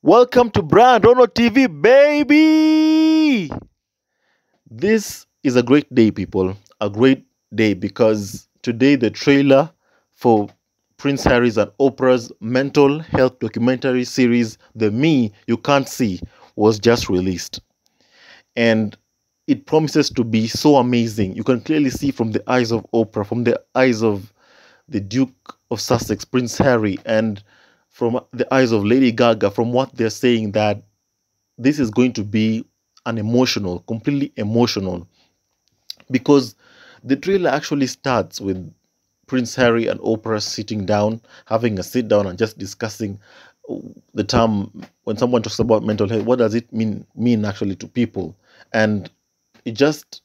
Welcome to Brand Ono TV, baby. This is a great day, people. A great day because today the trailer for Prince Harry's and Oprah's mental health documentary series, The Me You Can't See, was just released. And it promises to be so amazing. You can clearly see from the eyes of Oprah, from the eyes of the Duke of Sussex, Prince Harry, and from the eyes of Lady Gaga, from what they're saying, that this is going to be completely emotional, because the trailer actually starts with Prince Harry and Oprah sitting down, having a sit down and just discussing the term. When someone talks about mental health, what does it mean actually to people? And it just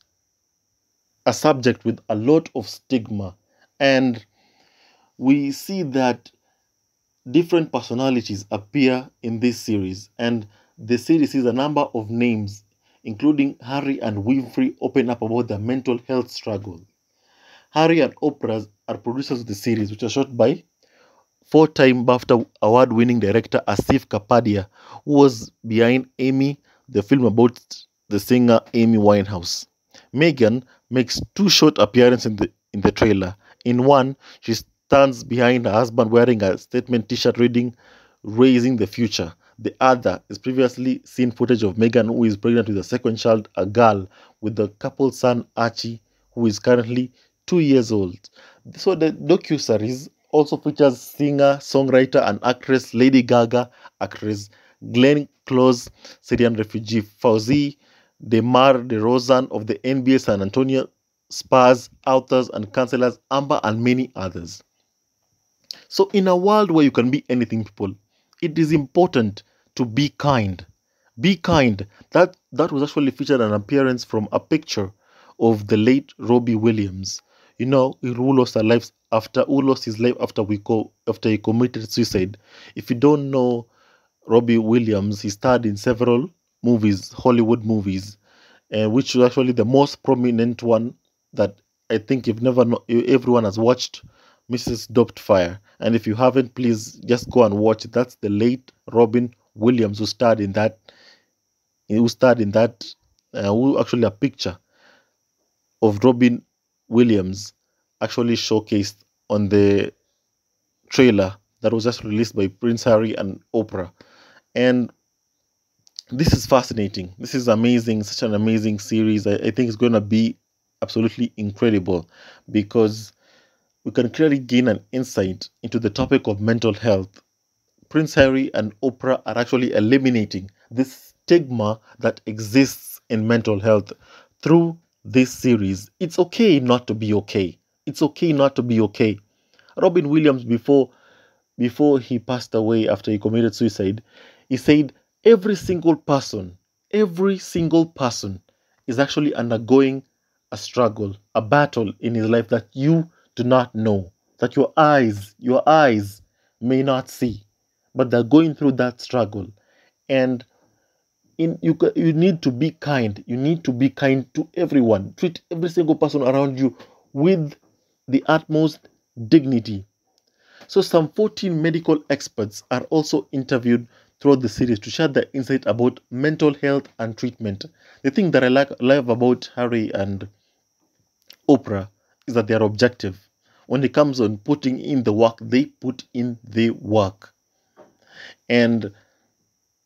a subject with a lot of stigma. And we see that different personalities appear in this series, and the series sees a number of names, including Harry and Winfrey, open up about their mental health struggle. Harry and Oprah are producers of the series, which are shot by four-time BAFTA award-winning director Asif Kapadia, who was behind Amy, the film about the singer Amy Winehouse. Meghan makes two short appearances in the trailer. In one, she stands behind her husband wearing a statement t-shirt reading "Raising the Future." The other is previously seen footage of Meghan, who is pregnant with a second child, a girl, with the couple's son Archie, who is currently 2 years old. So the docu-series also features singer, songwriter, and actress Lady Gaga, actress Glenn Close, Syrian refugee Fauzi DeMar DeRozan of the NBA San Antonio Spurs, authors and counselors Amber, and many others. So in a world where you can be anything, people, it is important to be kind. Be kind. That was actually featured an appearance from a picture of the late Robbie Williams. You know, who lost his life after he committed suicide. If you don't know Robbie Williams, he starred in several movies, Hollywood movies, which was actually the most prominent one that I think everyone has watched, Mrs. Doubtfire. And if you haven't, please just go and watch it. That's the late Robin Williams who starred in that. Who actually a picture of Robin Williams actually showcased on the trailer that was just released by Prince Harry and Oprah. And this is fascinating. This is amazing. Such an amazing series. I think it's going to be absolutely incredible, because we can clearly gain an insight into the topic of mental health. Prince Harry and Oprah are actually eliminating this stigma that exists in mental health through this series. It's okay not to be okay. It's okay not to be okay. Robin Williams, before he passed away after he committed suicide, he said every single person is actually undergoing a struggle, a battle in his life that you do not know, that your eyes may not see, but they're going through that struggle. And you need to be kind. You need to be kind to everyone. Treat every single person around you with the utmost dignity. So some 14 medical experts are also interviewed throughout the series to share their insight about mental health and treatment. The thing that I love about Harry and Oprah is that they are objective. When it comes on putting in the work, they put in the work. And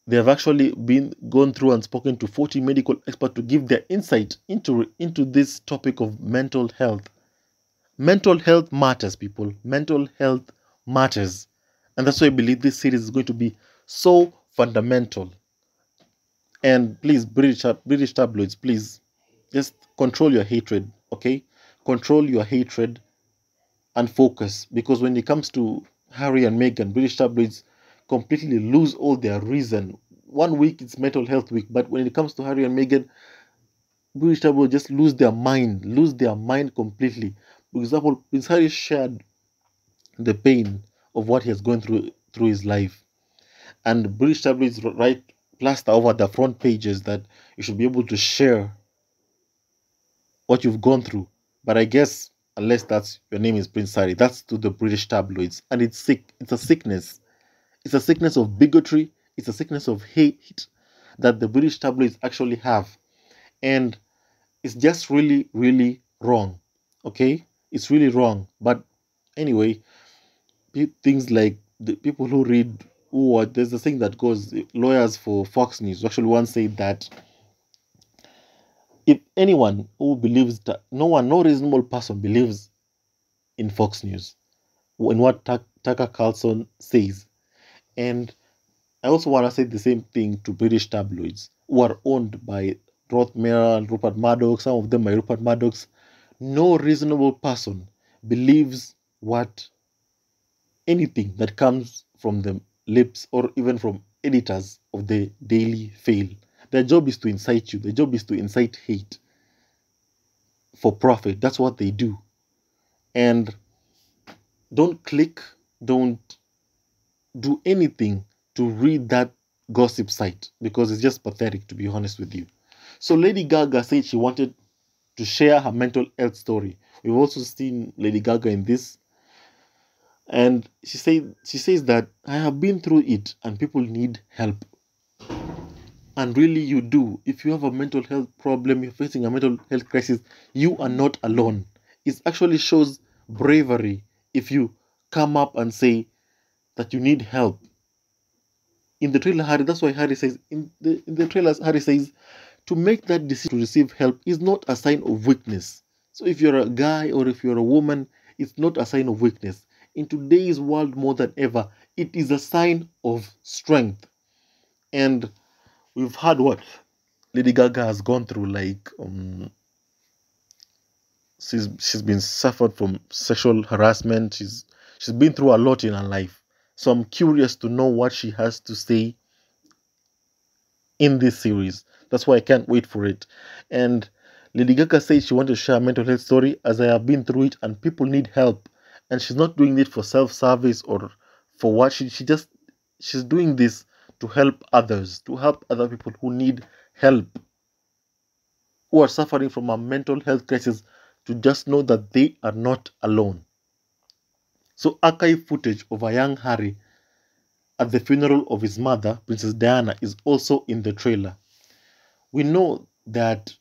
they have actually gone through and spoken to 40 medical experts to give their insight into this topic of mental health. Mental health matters, people. Mental health matters. And that's why I believe this series is going to be so fundamental. And please, British tabloids, please just control your hatred, okay? Control your hatred and focus, because when it comes to Harry and Meghan, British tabloids completely lose all their reason. 1 week it's mental health week, but when it comes to Harry and Meghan, British tabloids just lose their mind completely. For example, Prince Harry shared the pain of what he has gone through his life, and British tabloids write plaster over the front pages that you should be able to share what you've gone through. But I guess unless that's your name is Prince Harry, that's to the British tabloids, and it's sick. It's a sickness. It's a sickness of bigotry. It's a sickness of hate that the British tabloids actually have. And it's just really, really wrong. Okay? It's really wrong. But anyway, things like the people who read, there's a thing that goes, lawyers for Fox News actually once said that if anyone who believes that no reasonable person believes in Fox News, in what Tucker Carlson says. And I also want to say the same thing to British tabloids who are owned by Rothmere and Rupert Murdoch, some of them by Rupert Murdoch. No reasonable person believes what anything that comes from the lips or even from editors of the Daily Fail. Their job is to incite you. Their job is to incite hate for profit. That's what they do. And don't click, don't do anything to read that gossip site because it's just pathetic, to be honest with you. So Lady Gaga said she wanted to share her mental health story. We've also seen Lady Gaga in this. And she says that I have been through it and people need help. And really you do. If you have a mental health problem, you're facing a mental health crisis, you are not alone. It actually shows bravery if you come up and say that you need help. In the trailer, Harry, that's why Harry says, in the trailers, Harry says, to make that decision to receive help is not a sign of weakness. So if you're a guy or if you're a woman, it's not a sign of weakness. In today's world, more than ever, it is a sign of strength. And we've had what Lady Gaga has gone through, like she's been suffered from sexual harassment. She's been through a lot in her life. So I'm curious to know what she has to say in this series. That's why I can't wait for it. And Lady Gaga said she wanted to share a mental health story as I have been through it and people need help. And she's not doing it for self-service or for what she's doing this to help others, to help other people who need help, who are suffering from a mental health crisis, to just know that they are not alone. So archive footage of a young Harry at the funeral of his mother, Princess Diana, is also in the trailer. We know that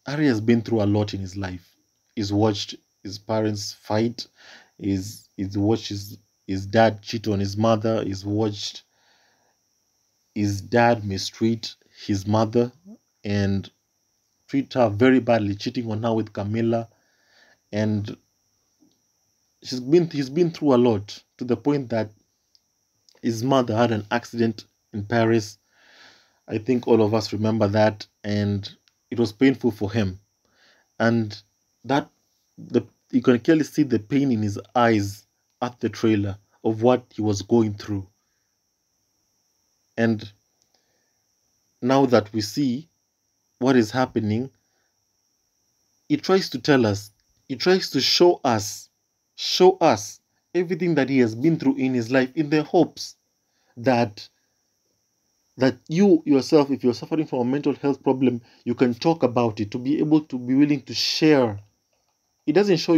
Harry has been through a lot in his life. He's watched his parents fight. He's watched his dad cheat on his mother. He's watched his dad mistreat his mother and treat her very badly, cheating on her with Camilla. And he's been through a lot, to the point that his mother had an accident in Paris. I think all of us remember that, and it was painful for him. And that you can clearly see the pain in his eyes at the trailer of what he was going through. And now that we see what is happening, he tries to tell us, he tries to show us everything that he has been through in his life, in the hopes that you yourself, if you're suffering from a mental health problem, you can talk about it, to be able to be willing to share. It doesn't show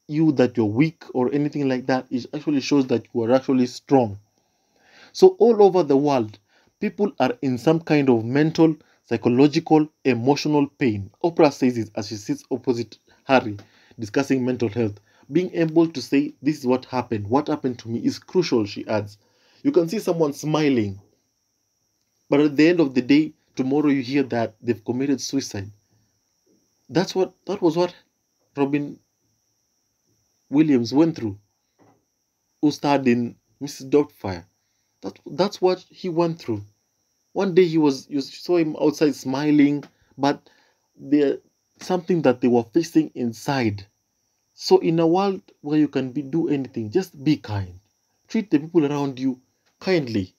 you that you're weak or anything like that. It actually shows that you are actually strong. So all over the world, people are in some kind of mental, psychological, emotional pain. Oprah says it as she sits opposite Harry discussing mental health. Being able to say, this is what happened to me, is crucial, she adds. You can see someone smiling, but at the end of the day, tomorrow you hear that they've committed suicide. That was what Robin Williams went through, who starred in Mrs. Doubtfire. That's what he went through. One day you saw him outside smiling, but there's something that they were facing inside. So in a world where you can do anything, just be kind. Treat the people around you kindly.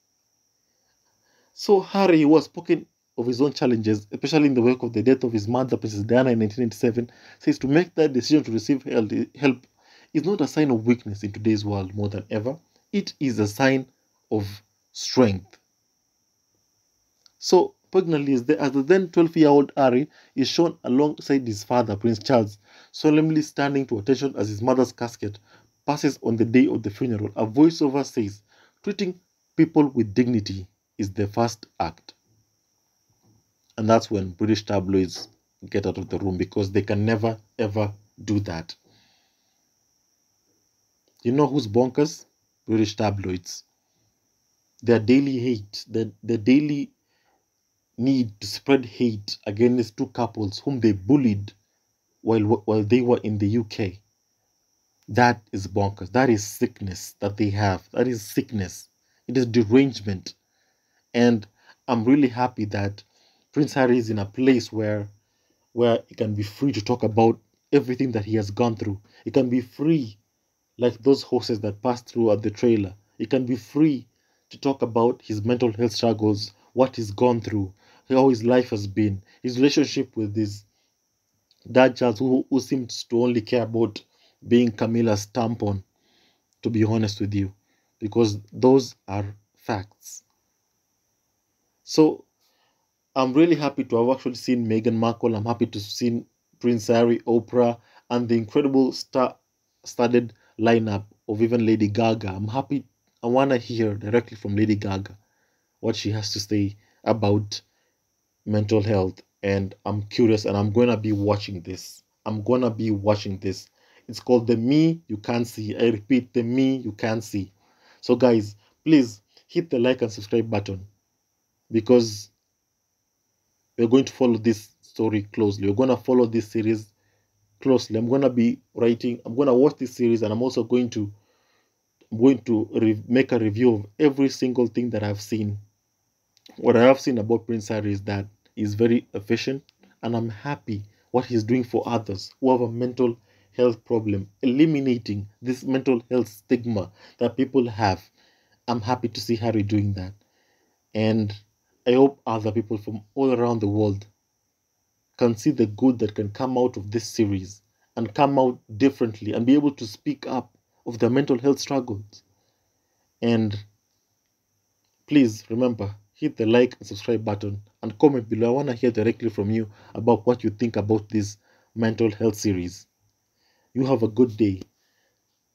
So Harry was spoken of his own challenges, especially in the wake of the death of his mother, Princess Diana, in 1987, says to make that decision to receive help is not a sign of weakness in today's world more than ever. It is a sign of strength. So, poignantly, as the then 12-year-old Harry is shown alongside his father, Prince Charles, solemnly standing to attention as his mother's casket passes on the day of the funeral. A voiceover says, treating people with dignity is the first act. And that's when British tabloids get out of the room, because they can never ever do that. You know who's bonkers? British tabloids. Their daily hate, their daily need to spread hate against two couples whom they bullied while they were in the UK. That is bonkers. That is sickness that they have. That is sickness. It is derangement. And I'm really happy that Prince Harry is in a place where he can be free to talk about everything that he has gone through. He can be free, like those horses that passed through at the trailer. He can be free to talk about his mental health struggles, what he's gone through, how his life has been, his relationship with his dad Charles, who seems to only care about being Camilla's tampon, to be honest with you, because those are facts. So I'm really happy to have actually seen Meghan Markle. I'm happy to have seen Prince Harry, Oprah, and the incredible studded lineup of even Lady Gaga. I'm happy. I want to hear directly from Lady Gaga what she has to say about mental health. And I'm curious, and I'm going to be watching this. I'm going to be watching this. It's called The Me You Can't See. I repeat, The Me You Can't See. So, guys, please hit the like and subscribe button, because we're going to follow this story closely. We're going to follow this series closely. I'm going to be writing, I'm going to watch this series, and I'm also going to make a review of every single thing that I've seen. What I have seen about Prince Harry is that he's very efficient, and I'm happy what he's doing for others who have a mental health problem, eliminating this mental health stigma that people have. I'm happy to see Harry doing that. And I hope other people from all around the world can see the good that can come out of this series, and come out differently, and be able to speak up of their mental health struggles. And please remember, hit the like and subscribe button, and comment below. I want to hear directly from you about what you think about this mental health series. You have a good day,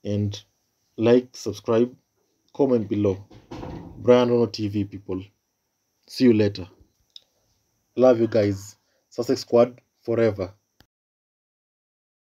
and like, subscribe, comment below. Brian Rono TV, people. See you later. Love you guys. Sussex Squad forever.